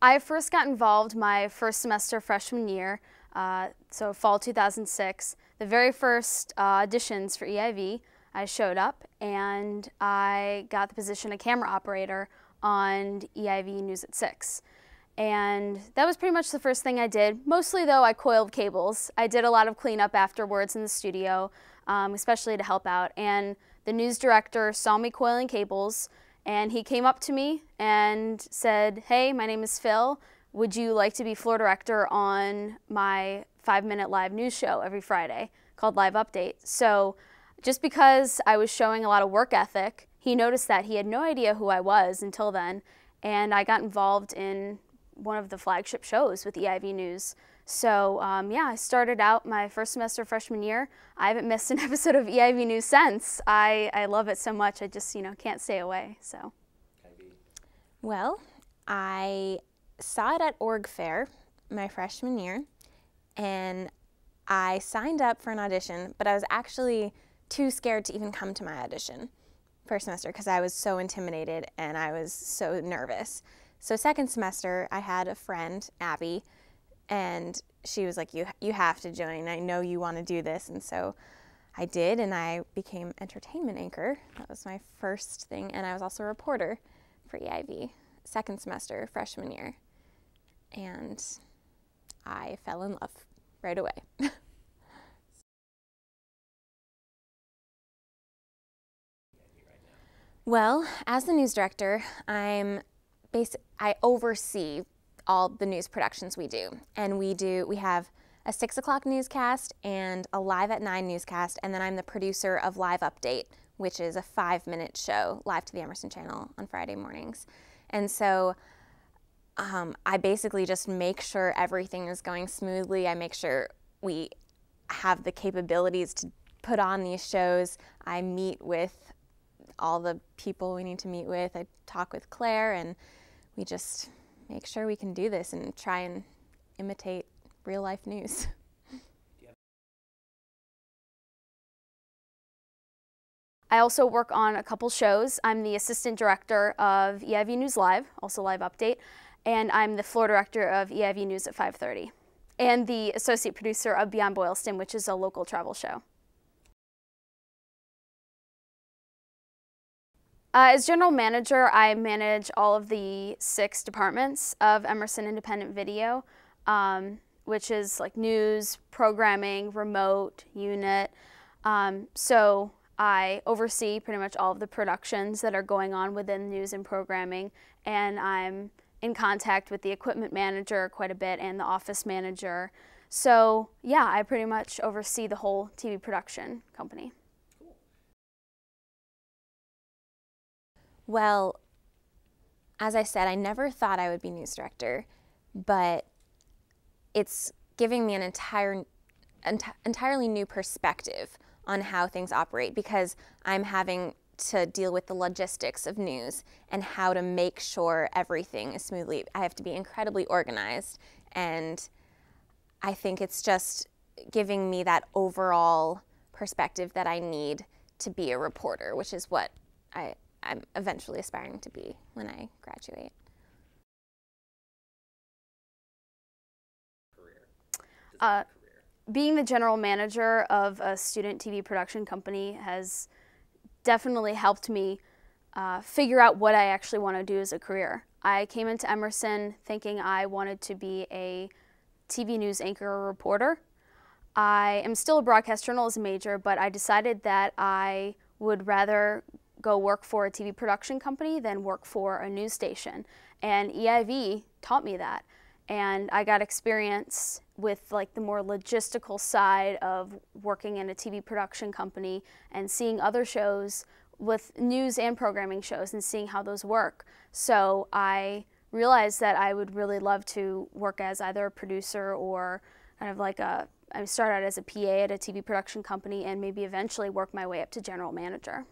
I first got involved my first semester freshman year, so fall 2006. The very first auditions for EIV, I showed up and I got the position of camera operator on EIV News at 6. And that was pretty much the first thing I did. Mostly though, I coiled cables. I did a lot of cleanup afterwards in the studio, especially to help out. And the news director saw me coiling cables and he came up to me and said, "Hey, my name is Phil. Would you like to be floor director on my 5-minute live news show every Friday called Live Update?" So just because I was showing a lot of work ethic, he noticed that. He had no idea who I was until then, and I got involved in one of the flagship shows with EIV News. So yeah, I started out my first semester freshman year. I haven't missed an episode of EIV News since. I love it so much. I just, can't stay away. So. Well, I saw it at Org Fair my freshman year, and I signed up for an audition, but I was actually too scared to even come to my audition first semester because I was so intimidated and I was so nervous. So second semester, I had a friend, Abby, and she was like, you have to join. I know you want to do this. And so I did, and I became entertainment anchor. That was my first thing. And I was also a reporter for EIV second semester, freshman year. And I fell in love right away. Well, as the news director, I oversee all the news productions we do. And we have a 6 o'clock newscast and a Live at 9 newscast, and then I'm the producer of Live Update, which is a 5-minute show live to the Emerson Channel on Friday mornings. And so I basically just make sure everything is going smoothly. I make sure we have the capabilities to put on these shows. I meet with all the people we need to meet with. I talk with Claire, and we just make sure we can do this and try and imitate real life news. I also work on a couple shows. I'm the assistant director of EIV News Live, also Live Update, and I'm the floor director of EIV News at 5:30, and the associate producer of Beyond Boylston, which is a local travel show. As general manager, I manage all of the 6 departments of Emerson Independent Video, which is like news, programming, remote, unit. So I oversee pretty much all of the productions that are going on within news and programming, and I'm in contact with the equipment manager quite a bit and the office manager. So yeah, I pretty much oversee the whole TV production company. Well, as I said, I never thought I would be news director, but it's giving me an entirely new perspective on how things operate, because I'm having to deal with the logistics of news and how to make sure everything is smoothly. I have to be incredibly organized, and I think it's just giving me that overall perspective that I need to be a reporter, which is what I'm eventually aspiring to be when I graduate. Being the general manager of a student TV production company has definitely helped me figure out what I actually want to do as a career. I came into Emerson thinking I wanted to be a TV news anchor or reporter. I am still a broadcast journalism major, but I decided that I would rather go work for a TV production company than work for a news station. And EIV taught me that. And I got experience with like the more logistical side of working in a TV production company and seeing other shows with news and programming shows and seeing how those work. So I realized that I would really love to work as either a producer or kind of like I started out as a PA at a TV production company and maybe eventually work my way up to general manager.